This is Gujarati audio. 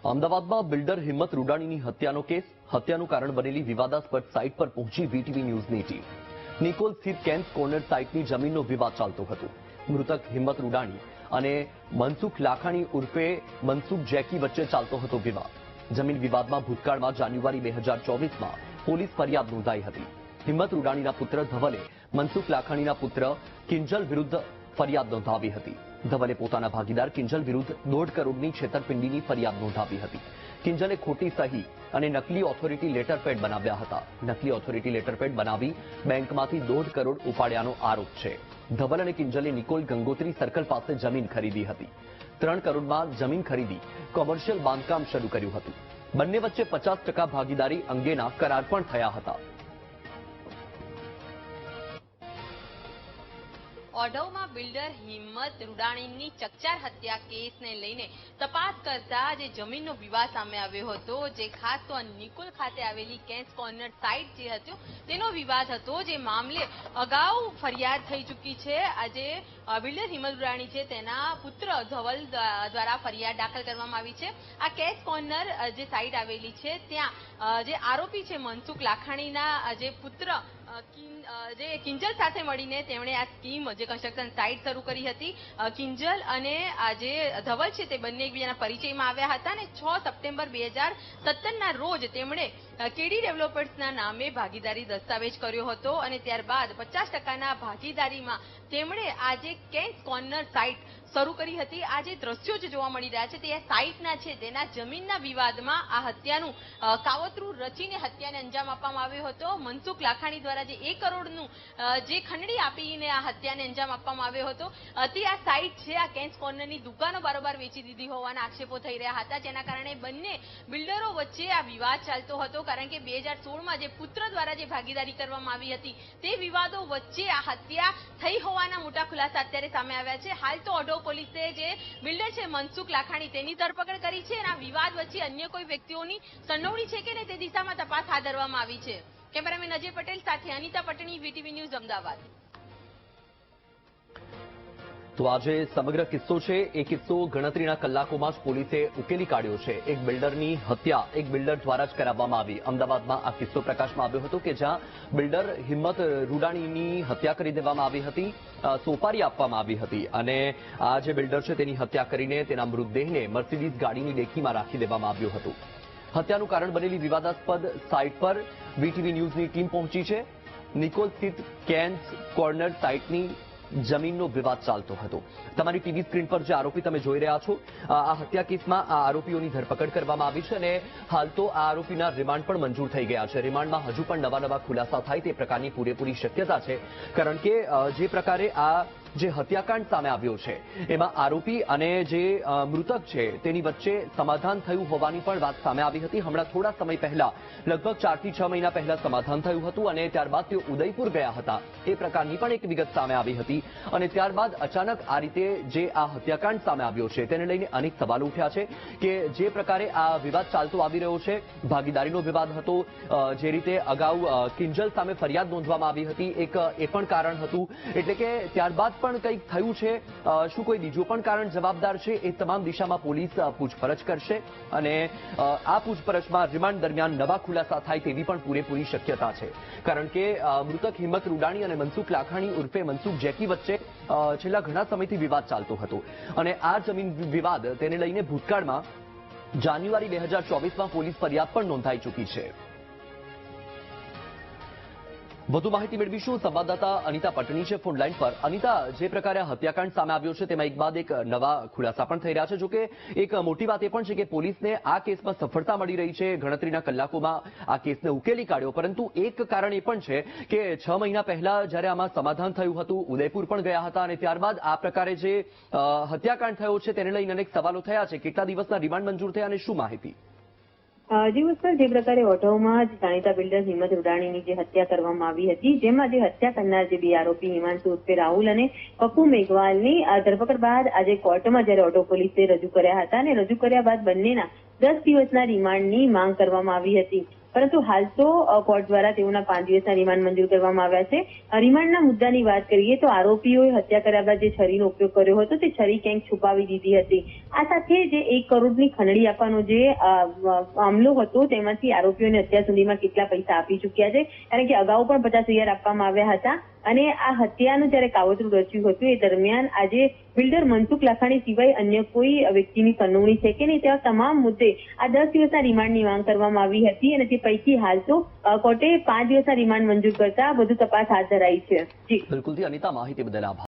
અમદાવાદમાં બિલ્ડર હિંમત રૂડાણીની હત્યાનો કેસ. હત્યાનું કારણ બનેલી વિવાદાસ્પદ સાઇટ પર પહોંચી વીટીવી ન્યૂઝની ટીમ. નિકોલ સ્થિત કેન્સ કોર્નર સાઇટની જમીનનો વિવાદ ચાલતો હતો. મૃતક હિંમત રૂડાણી અને મનસુખ લાખાણી ઉર્ફે મનસુખ જેકી વચ્ચે ચાલતો હતો વિવાદ. જમીન વિવાદમાં ભૂતકાળમાં જાન્યુઆરી 2024માં પોલીસ ફરિયાદ નોંધાઈ હતી. હિંમત રૂડાણીના પુત્ર ધવલે મનસુખ લાખાણીના પુત્ર કિંજલ વિરુદ્ધ ફરિયાદ નોંધાવી હતી. ધવલે પોતાના ભાગીદાર કિંજલ વિરુદ્ધ 1.5 કરોડની છેતરપિંડીની ફરિયાદ નોંધાવી હતી. કિંજલે ખોટી સહી અને નકલી ઓથોરિટી લેટરપેડ બનાવ્યા હતા. નકલી ઓથોરિટી લેટરપેડ બનાવી બેંકમાંથી 1.5 કરોડ ઉપાડ્યાનો આરોપ છે. ધવલ અને કિંજલે નિકોલ ગંગોત્રી સર્કલ પાસે જમીન ખરીદી હતી. 3 કરોડમાં જમીન ખરીદી કોમર્શિયલ બાંધકામ શરૂ કર્યું હતું. બંને વચ્ચે 50% ભાગીદારી અંગેના કરાર પણ થયા હતા. ઓઢવમાં બિલ્ડર હિંમત રૂડાણીની ચકચાર હત્યા કેસને લઈને તપાસ કરતા જે જમીનનો વિવાદ સામે આવ્યો હતો, જે ખાસ તો નિકોલ ખાતે આવેલી કેન્સ કોર્નર સાઇટ જે હતો તેનો વિવાદ હતો, જે મામલે અગાઉ ફરિયાદ થઈ ચૂકી છે. આજે બિલ્ડર હિંમત રૂડાણી છે તેના પુત્ર ધવલ દ્વારા ફરિયાદ દાખલ કરવામાં આવી છે. આ કેન્સ કોર્નર જે સાઇટ આવેલી છે ત્યાં જે આરોપી છે મનસુખ લાખાણીના જે પુત્ર જે કિંજલ સાથે મળીને તેમણે આ સ્કીમ જે કન્સ્ટ્રક્શન સાઇટ શરૂ કરી હતી. કિંજલ અને આ જે ધવલ છે તે બંને એકબીજાના પરિચયમાં આવ્યા હતા અને 6 સપ્ટેમ્બર 2017ના રોજ તેમણે કેડી ડેવલપર્સના નામે ભાગીદારી દસ્તાવેજ કર્યો હતો અને ત્યારબાદ 50%ના ભાગીદારીમાં તેમણે આ જે કેન્સ કોર્નર સાઇટ શરૂ કરી હતી. આ જે દ્રશ્યો જે જોવા મળી રહ્યા છે તે આ સાઇટના છે, તેના જમીનના વિવાદમાં આ હત્યાનું કાવતરું રચીને હત્યાને અંજામ આપવામાં આવ્યો હતો. મનસુખ લાખાણી દ્વારા જે 1 કરોડનું જે ખંડણી આપીને આ હત્યાને અંજામ આપવામાં આવ્યો હતો. તે આ સાઇટ છે, આ કેન્સ કોર્નરની દુકાનો બારોબાર વેચી દીધી હોવાના આક્ષેપો થઈ રહ્યા હતા, જેના કારણે બંને બિલ્ડરો વચ્ચે આ વિવાદ ચાલતો હતો. કારણ કે 2016માં જે પુત્ર દ્વારા જે ભાગીદારી કરવામાં આવી હતી તે વિવાદો વચ્ચે આ હત્યા થઈ હોવાના મોટા ખુલાસા અત્યારે સામે આવ્યા છે. હાલ તો ઓઢવ પોલીસે જે બિલ્ડર છે મનસુખ લાખાણી તેની ધરપકડ કરી છે અને આ વિવાદ વચ્ચે અન્ય કોઈ વ્યક્તિઓની સંડોવણી છે કે નહીં તે દિશામાં તપાસ હાથ ધરવામાં આવી છે. કેમેરામેન અજય પટેલ સાથે અનિતા પટણી, વીટીવી ન્યૂઝ, અમદાવાદ. તો આજે સમગ્ર કિસ્સો છે એ કિસ્સો ગણતરીના કલાકોમાં જ પોલીસે ઉકેલી કાઢ્યો છે. એક બિલ્ડરની હત્યા એક બિલ્ડર દ્વારા જ કરાવવામાં આવી. અમદાવાદમાં આ કિસ્સો પ્રકાશમાં આવ્યો હતો કે જ્યાં બિલ્ડર હિંમત રૂડાણીની હત્યા કરી દેવામાં આવી હતી, સોપારી આપવામાં આવી હતી અને આ જે બિલ્ડર છે તેની હત્યા કરીને તેના મૃતદેહને મર્સિડીઝ ગાડીની ડેકીમાં રાખી દેવામાં આવ્યું હતું. હત્યાનું કારણ બનેલી વિવાદાસ્પદ સાઇટ પર વીટીવી ન્યૂઝની ટીમ પહોંચી છે. નિકોલ સ્થિત કેન્સ કોર્નર સાઇટની જમીનનો વિવાદ ચાલતો હતો. તમારી ટીવી સ્ક્રીન પર જે આરોપી તમે જોઈ રહ્યા છો, આ હત્યા કેસમાં આ આરોપીઓની ધરપકડ કરવામાં આવી છે અને હાલ તો આ આરોપીના રિમાન્ડ પણ મંજૂર થઈ ગયા છે. રિમાન્ડમાં હજુ પણ નવા ખુલાસા થાય તે પ્રકારની પૂરેપૂરી શક્યતા છે. કારણ કે જે પ્રકારે આ જે હત્યાકાંડ સામે આવ્યો છે એમાં આરોપી અને જે મૃતક છે તેની વચ્ચે સમાધાન થયું હોવાની પણ વાત સામે આવી હતી. હમણાં થોડા સમય પહેલા, લગભગ 4 થી 6 મહિના પહેલા સમાધાન થયું હતું અને ત્યારબાદ તેઓ ઉદયપુર ગયા હતા. એ પ્રકારની પણ એક વિગત સામે આવી હતી અને ત્યારબાદ અચાનક આ રીતે જે આ હત્યાકાંડ સામે આવ્યો છે તેને લઈને અનેક સવાલો ઉઠ્યા છે કે જે પ્રકારે આ વિવાદ ચાલતો આવી રહ્યો છે, ભાગીદારીનો વિવાદ હતો, જે રીતે અગાઉ કિંજલ સામે ફરિયાદ નોંધવામાં આવી હતી, એ પણ કારણ હતું. એટલે કે ત્યારબાદ પણ કંઈક થયું છે, શું કોઈ બીજું પણ કારણ જવાબદાર છે? એ તમામ દિશામાં પોલીસ પૂછપરછ કરશે અને આ પૂછપરછમાં રિમાન્ડ દરમિયાન નવા ખુલાસા થાય તેવી પણ પૂરેપૂરી શક્યતા છે. કારણ કે મૃતક હિંમત રૂડાણી અને મનસુખ લાખાણી ઉર્ફે મનસુખ જેકી વચ્ચે છેલ્લા ઘણા સમયથી વિવાદ ચાલતો હતો અને આ જમીન વિવાદ તેને લઈને ભૂતકાળમાં જાન્યુઆરી 2024માં પોલીસ ફરિયાદ પણ નોંધાઈ ચૂકી છે. વધુ માહિતી મેળવીશું. સંવાદદાતા અનિતા પટણી છે ફોન લાઈન પર. અનિતા, જે પ્રકારે હત્યાકાંડ સામે આવ્યો છે તેમાં એક બાદ એક નવા ખુલાસા પણ થઈ રહ્યા છે. જોકે એક મોટી વાત એ પણ છે કે પોલીસને આ કેસમાં સફળતા મળી રહી છે. ગણતરીના કલાકોમાં આ કેસને ઉકેલી કાઢ્યો, પરંતુ એક કારણ એ પણ છે કે 6 મહિના પહેલા જ્યારે આમાં સમાધાન થયું હતું, ઉદયપુર પણ ગયા હતા અને ત્યારબાદ આ પ્રકારે જે હત્યાકાંડ થયો છે તેને લઈને અનેક સવાલો થયા છે. કેટલા દિવસના રિમાન્ડ મંજૂર થયા અને શું માહિતી? જી સર, જે પ્રકારે ઓઢવમાં જ જાણીતા બિલ્ડર હિંમત રૂડાણીની જે હત્યા કરવામાં આવી હતી, જેમાં જે હત્યા કરનાર જે 2 આરોપી હિમાંશુ ઉર્ફે રાહુલ અને પપ્પુ મેઘવાલની ધરપકડ બાદ આજે કોર્ટમાં જ્યારે ઓઢવ પોલીસે રજૂ કર્યા હતા અને રજૂ કર્યા બાદ બંનેના 10 દિવસના રિમાન્ડની માંગ કરવામાં આવી હતી. પરંતુ હાલ તો કોર્ટ દ્વારા તેઓના 5 દિવસના રિમાન્ડ મંજૂર કરવામાં આવ્યા છે. રિમાન્ડના મુદ્દાની વાત કરીએ તો આરોપીઓએ હત્યા કર્યા બાદ જે છરીનો ઉપયોગ કર્યો હતો તે છરી ક્યાંક છુપાવી દીધી હતી. આ સાથે જે 1 કરોડની ખંડણી આપવાનો જે મામલો હતો તેમાંથી આરોપીઓને અત્યાર સુધીમાં કેટલા પૈસા આપી ચૂક્યા છે, કારણ કે અગાઉ પણ 50,000 આપવામાં આવ્યા હતા. અને આ હત્યાનું જ્યારે કાવતરું રચ્યું હતું એ દરમિયાન આજે બિલ્ડર મનસુખ લાખાણી સિવાય અન્ય કોઈ વ્યક્તિની સંડોવણી છે કે નહીં તેવા તમામ મુદ્દે આ 10 દિવસના રિમાન્ડની માંગ કરવામાં આવી હતી અને તે પૈકી હાલ તો કોર્ટે 5 દિવસના રિમાન્ડ મંજૂર કરતા વધુ તપાસ હાથ ધરાઈ છે. જી બિલકુલથી અનિતા, માહિતી બદલ આભાર.